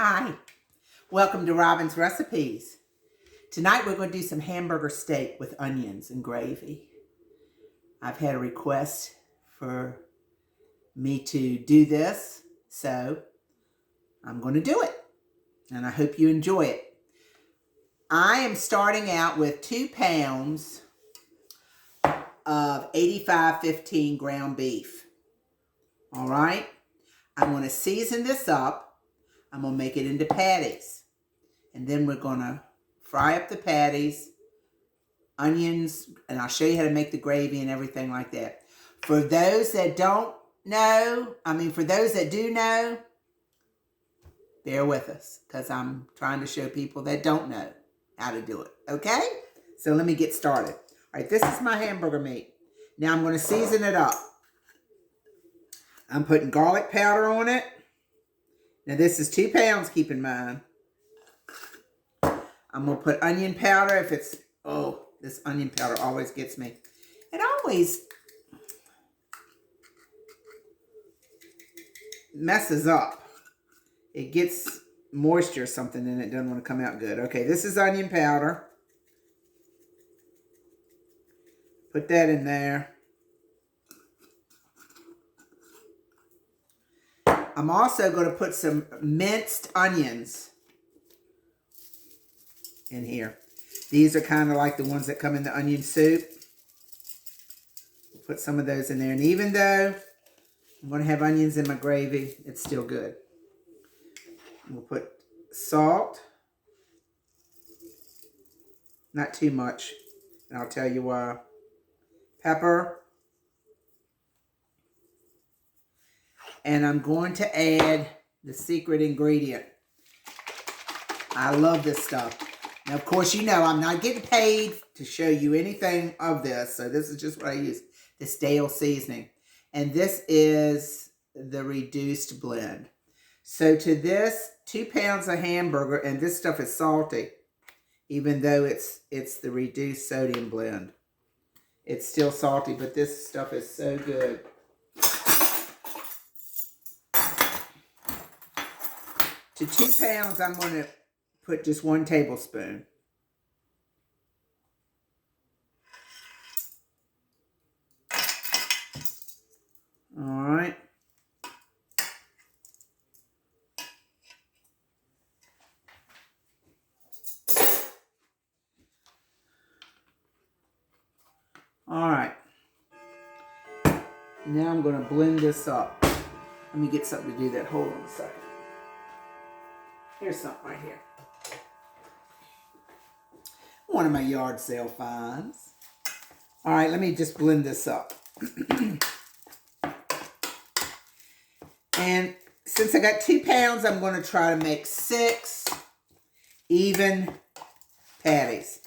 Hi, welcome to Robin's Recipes. Tonight we're going to do some hamburger steak with onions and gravy. I've had a request for me to do this, so I'm going to do it, and I hope you enjoy it. I am starting out with 2 pounds of 85/15 ground beef. All right, I'm going to season this up. I'm going to make it into patties. And then we're going to fry up the patties, onions, and I'll show you how to make the gravy and everything like that. For those that don't know, for those that do know, bear with us because I'm trying to show people that don't know how to do it, okay? So let me get started. All right, this is my hamburger meat. Now I'm going to season it up. I'm putting garlic powder on it. Now this is 2 pounds, keep in mind. I'm going to put onion powder if it's, this onion powder always gets me. It always messes up. It gets moisture or something and it doesn't want to come out good. Okay, this is onion powder. Put that in there. I'm also going to put some minced onions in here. These are kind of like the ones that come in the onion soup. Put some of those in there. And even though I'm going to have onions in my gravy, it's still good. We'll put salt. Not too much. And I'll tell you why. Pepper. And I'm going to add the secret ingredient. I love this stuff. Now, of course, you know I'm not getting paid to show you anything of this. So this is just what I use. This Dale seasoning. And this is the reduced blend. So to this, 2 pounds of hamburger, and this stuff is salty. Even though it's the reduced sodium blend. It's still salty, but this stuff is so good. To 2 pounds, I'm going to put just 1 tablespoon. All right. All right. Now I'm going to blend this up. Let me get something to do that. Hold on a second. Here's something right here. One of my yard sale finds. All right, let me just blend this up. And since I got 2 pounds, I'm going to try to make 6 even patties.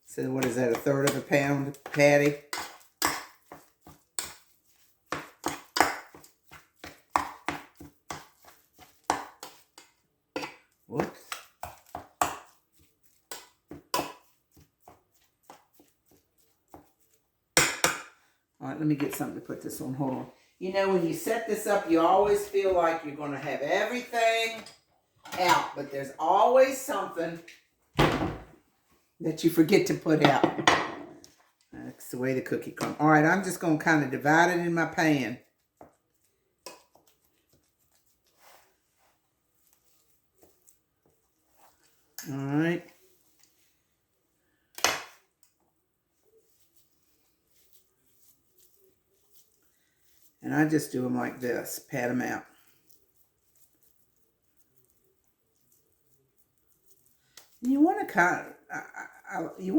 So what is that, 1/3 of a pound patty? Whoops. All right, let me get something to put this on. Hold on. You know, when you set this up, you always feel like you're going to have everything out. But there's always something that you forget to put out. That's the way the cookie comes. All right, I'm just going to kind of divide it in my pan. All right. And I just do them like this, pat them out. And you want to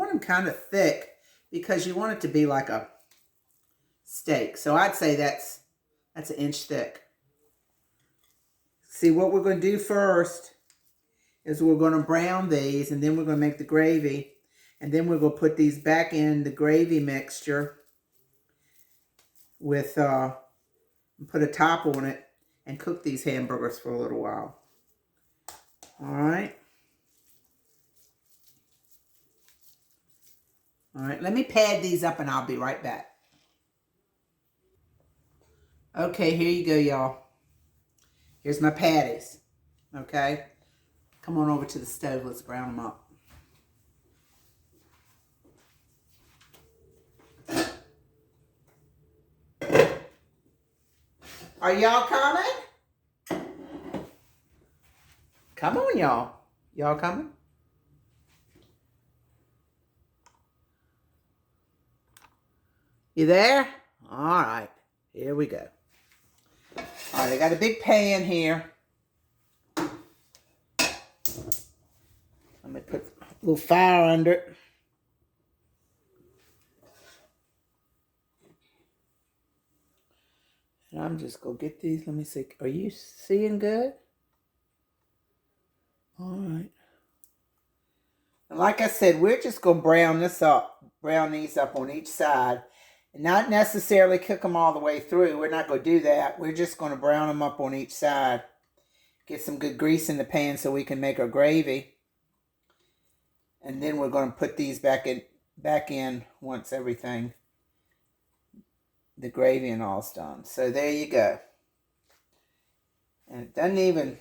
them kind of thick because you want it to be like a steak. So I'd say that's 1 inch thick. See, what we're going to do first is we're going to brown these, and then we're going to make the gravy, and then we're going to put these back in the gravy mixture with put a top on it and cook these hamburgers for a little while. All right. All right, let me pad these up and I'll be right back. Okay, here you go, y'all. Here's my patties. Okay. Come on over to the stove. Let's brown them up. Are y'all coming? Come on, y'all. Y'all coming? You there? All right. Here we go. All right, I got a big pan here. I'm going to put a little fire under it. And I'm just going to get these. Let me see. Are you seeing good? All right. And like I said, we're just going to brown these up on each side. And not necessarily cook them all the way through. We're not going to do that. We're just going to brown them up on each side. Get some good grease in the pan so we can make our gravy. And then we're going to put these back in once everything, the gravy and all's done. So there you go. And it doesn't even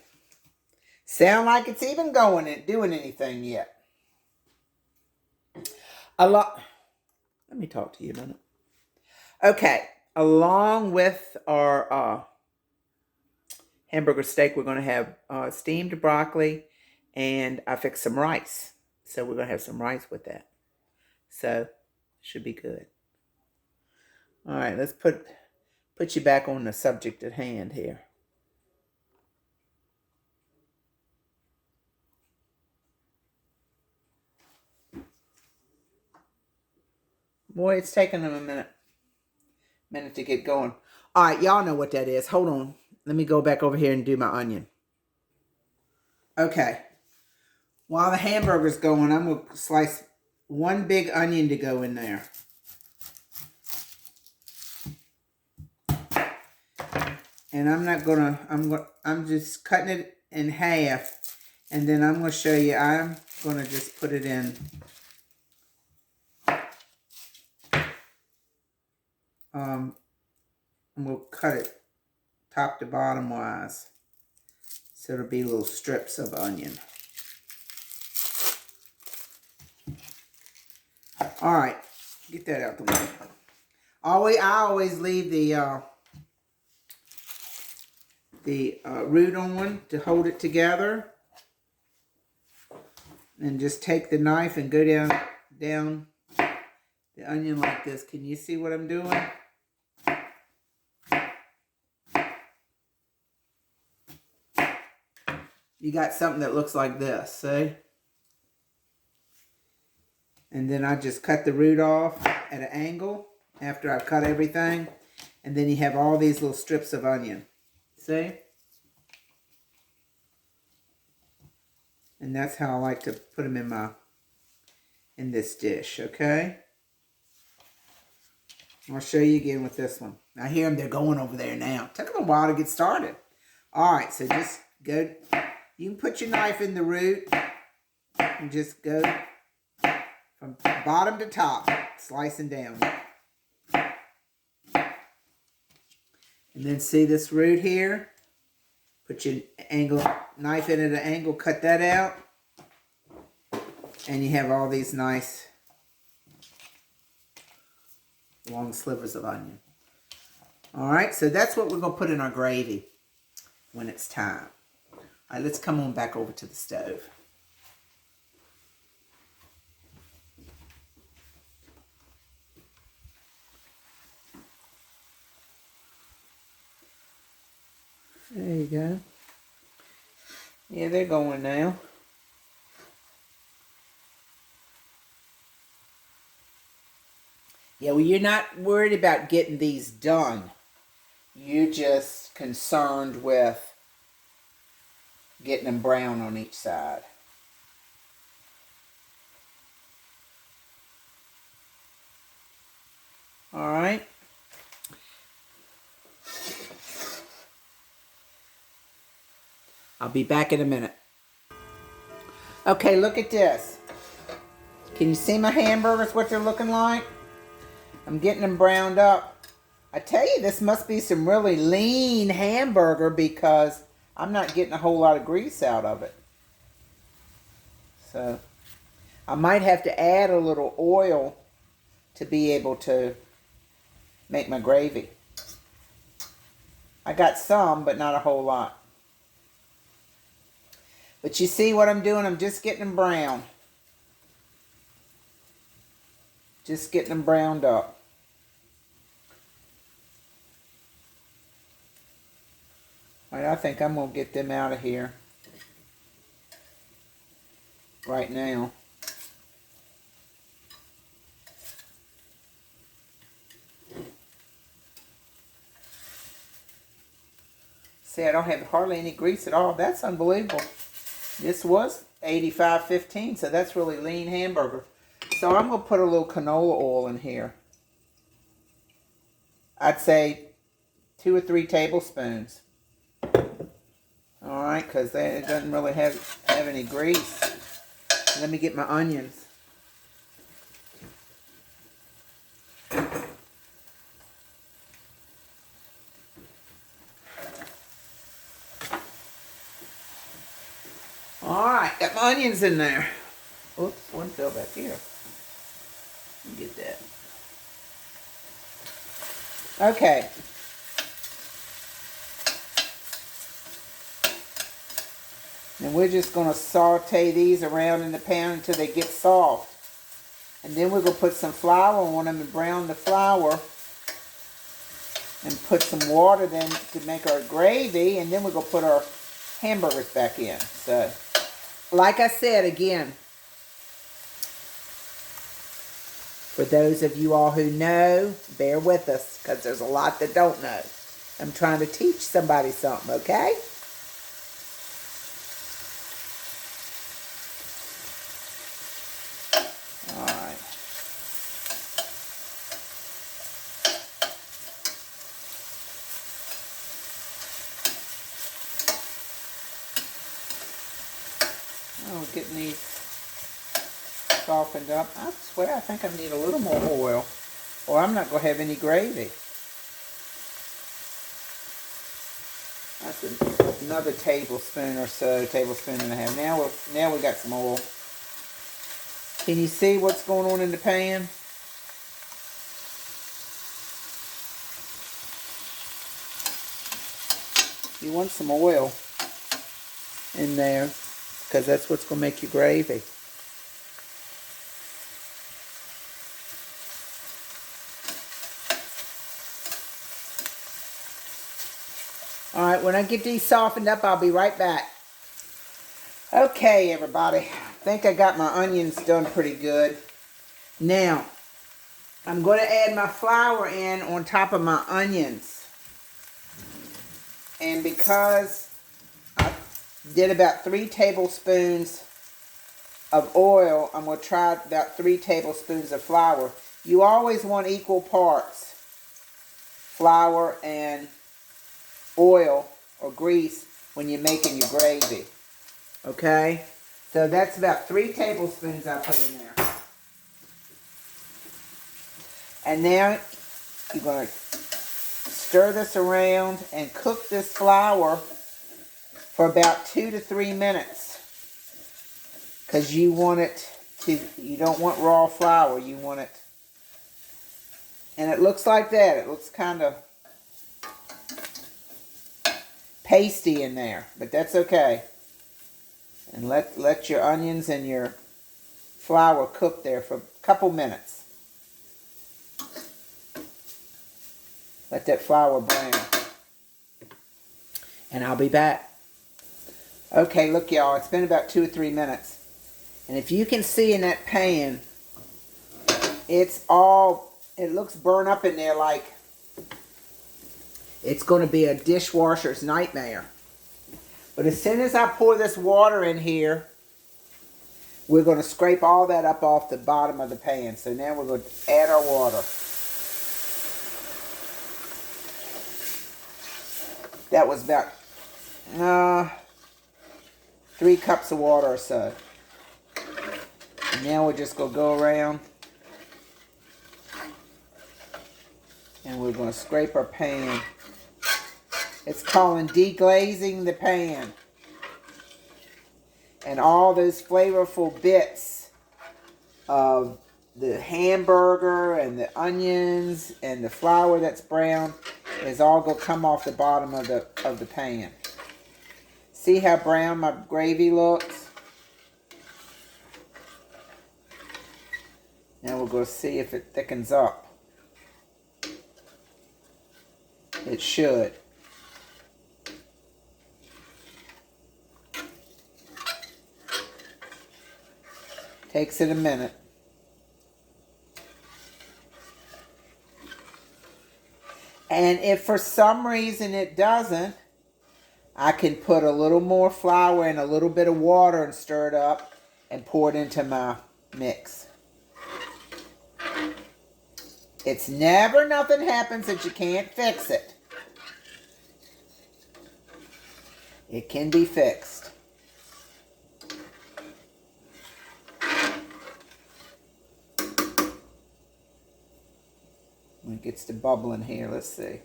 sound like it's even doing anything yet. Let me talk to you a minute. Okay, along with our hamburger steak, we're going to have steamed broccoli, and I fixed some rice. So we're going to have some rice with that. So, should be good. All right, let's put you back on the subject at hand here. Boy, it's taking them a minute to get going. All right, y'all know what that is. Hold on. Let me go back over here and do my onion. Okay. While the hamburger's going, I'm going to slice one big onion to go in there. And I'm just cutting it in half. And then I'm going to show you, I'm going to just put it in. And we'll cut it top to bottom wise. So it'll be little strips of onion. All right, get that out the way. I always leave the root on to hold it together. And just take the knife and go down the onion like this. Can you see what I'm doing? You got something that looks like this, see? And then I just cut the root off at an angle after I've cut everything. And then you have all these little strips of onion. See? And that's how I like to put them in this dish, okay? I'll show you again with this one. I hear them, they're going over there now. It took them a while to get started. All right, so just go. You can put your knife in the root and just go from bottom to top, slicing down. And then see this root here? Put your knife in at an angle, cut that out. And you have all these nice long slivers of onion. All right, so that's what we're going to put in our gravy when it's time. All right, let's come on back over to the stove. There you go. Yeah, they're going now. Yeah, well, you're not worried about getting these done. You're just concerned with getting them brown on each side. All right. I'll be back in a minute. Okay, look at this. Can you see my hamburgers, what they're looking like? I'm getting them browned up. I tell you, this must be some really lean hamburger because I'm not getting a whole lot of grease out of it. So I might have to add a little oil to be able to make my gravy. I got some, but not a whole lot. But you see what I'm doing? I'm just getting them brown. Just getting them browned up. All right, I think I'm going to get them out of here right now. See, I don't have hardly any grease at all. That's unbelievable. This was 85.15, so that's really lean hamburger. So I'm going to put a little canola oil in here. I'd say 2 or 3 tablespoons. All right, because it doesn't really have any grease. Let me get my onions. All right, got my onions in there. Oops, one fell back here. Let me get that. Okay. And we're just going to saute these around in the pan until they get soft. And then we're going to put some flour on them and brown the flour. And put some water then to make our gravy. And then we're going to put our hamburgers back in. So, like I said again, for those of you all who know, bear with us, because there's a lot that don't know. I'm trying to teach somebody something, okay? All right. Oh, we're getting these softened up. I swear I think I need a little more oil, or I'm not going to have any gravy. That's another tablespoon or so, tablespoon and a half. Now we got some oil. Can you see what's going on in the pan? You want some oil in there, because that's what's going to make your gravy. All right, when I get these softened up, I'll be right back. Okay, everybody. I think I got my onions done pretty good. Now, I'm going to add my flour in on top of my onions. And because I did about 3 tablespoons of oil, I'm going to try about 3 tablespoons of flour. You always want equal parts, flour and oil or grease when you're making your gravy. Okay? So that's about 3 tablespoons I put in there. And now you're going to stir this around and cook this flour for about 2 to 3 minutes. Because you want it to, you don't want raw flour, you want it. And it looks like that. It looks kind of pasty in there, but that's okay. And let your onions and your flour cook there for a couple minutes. Let that flour brown. And I'll be back. Okay, look y'all, it's been about 2 or 3 minutes. And if you can see in that pan, it looks burnt up in there like it's going to be a dishwasher's nightmare. But as soon as I pour this water in here, we're going to scrape all that up off the bottom of the pan. So now we're going to add our water. That was about 3 cups of water or so. And now we're just going to go around and we're going to scrape our pan. It's called deglazing the pan. and all those flavorful bits of the hamburger and the onions and the flour that's brown is all going to come off the bottom of the pan. See how brown my gravy looks? Now we're going to see if it thickens up. It should. Takes it a minute. And if for some reason it doesn't, I can put a little more flour and a little bit of water and stir it up and pour it into my mix. It's never nothing happens that you can't fix it. It can be fixed. When it gets to bubbling here, let's see.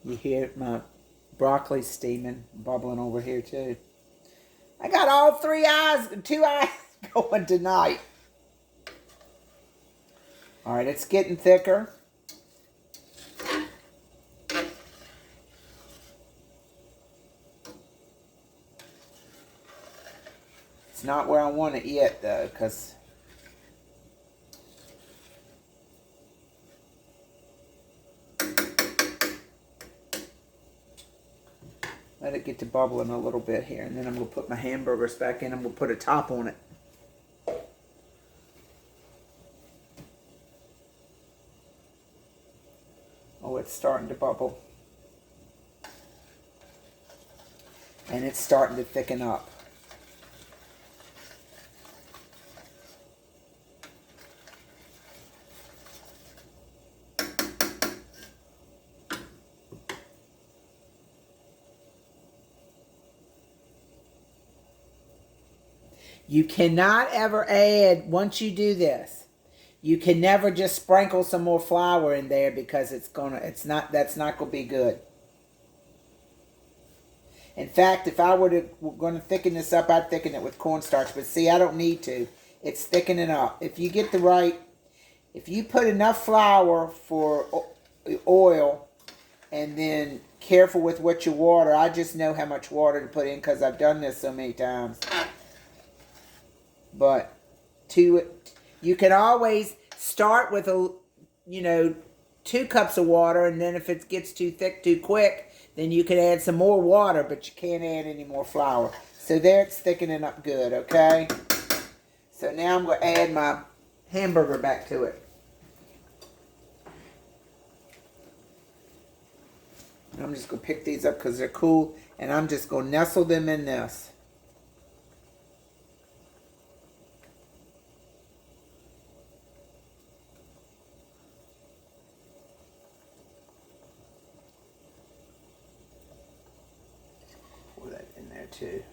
You hear my broccoli steaming, bubbling over here too. I got all two eyes going tonight. All right, it's getting thicker. It's not where I want it yet though, because let it get to bubbling a little bit here, and then I'm going to put my hamburgers back in. I'm going to put a top on it. Oh, it's starting to bubble. And it's starting to thicken up. You cannot ever add, once you do this, you can never just sprinkle some more flour in there, because that's not going to be good. In fact, if I were going to thicken this up, I'd thicken it with cornstarch. But see, I don't need to. It's thickening up. If you get if you put enough flour for oil, and then careful with what you water. I just know how much water to put in because I've done this so many times. But you can always start with 2 cups of water, and then if it gets too thick too quick, then you can add some more water, but you can't add any more flour. So there, it's thickening up good, okay? So now I'm going to add my hamburger back to it. And I'm just going to pick these up because they're cool, and I'm just going to nestle them in this. Too.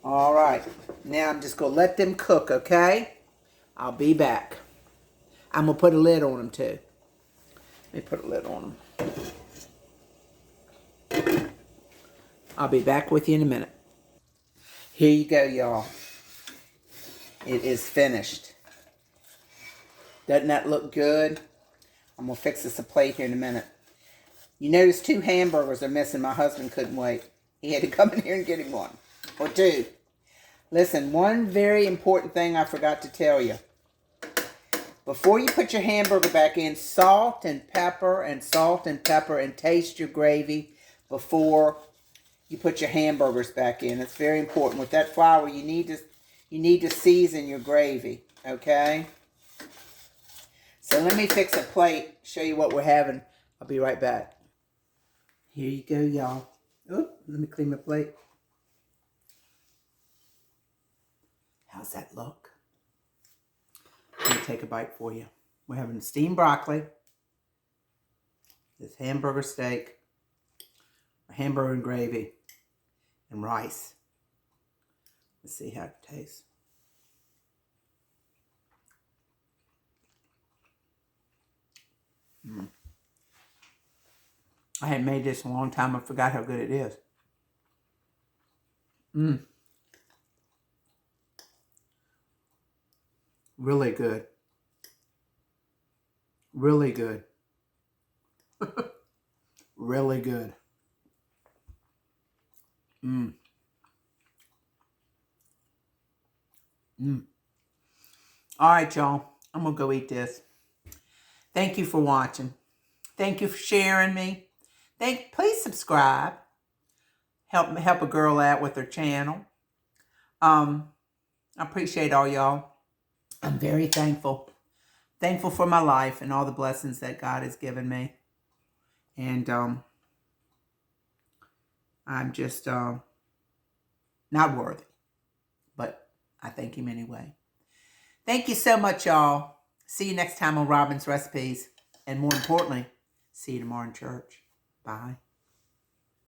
All right, now I'm just going to let them cook, okay? I'll be back. I'm going to put a lid on them too. Let me put a lid on them. I'll be back with you in a minute. Here you go, y'all. It is finished. Doesn't that look good? I'm going to fix this a plate here in a minute. You notice 2 hamburgers are missing. My husband couldn't wait. He had to come in here and get him 1 or 2. Listen, one very important thing I forgot to tell you. Before you put your hamburger back in, salt and pepper and taste your gravy before you put your hamburgers back in. It's very important. With that flour, you need to season your gravy, okay? So let me fix a plate, show you what we're having. I'll be right back. Here you go, y'all. Oh, let me clean my plate. How's that look? Let me take a bite for you. We're having steamed broccoli, this hamburger steak, a hamburger and gravy, and rice. Let's see how it tastes. I had made this a long time. I forgot how good it is. Really good. Really good. Really good. All right, y'all. I'm going to go eat this. Thank you for watching. Thank you for sharing me. Please subscribe. Help a girl out with her channel. I appreciate all y'all. I'm very thankful. Thankful for my life and all the blessings that God has given me. And I'm just not worthy. But I thank him anyway. Thank you so much, y'all. See you next time on Robin's Recipes. And more importantly, see you tomorrow in church. Bye.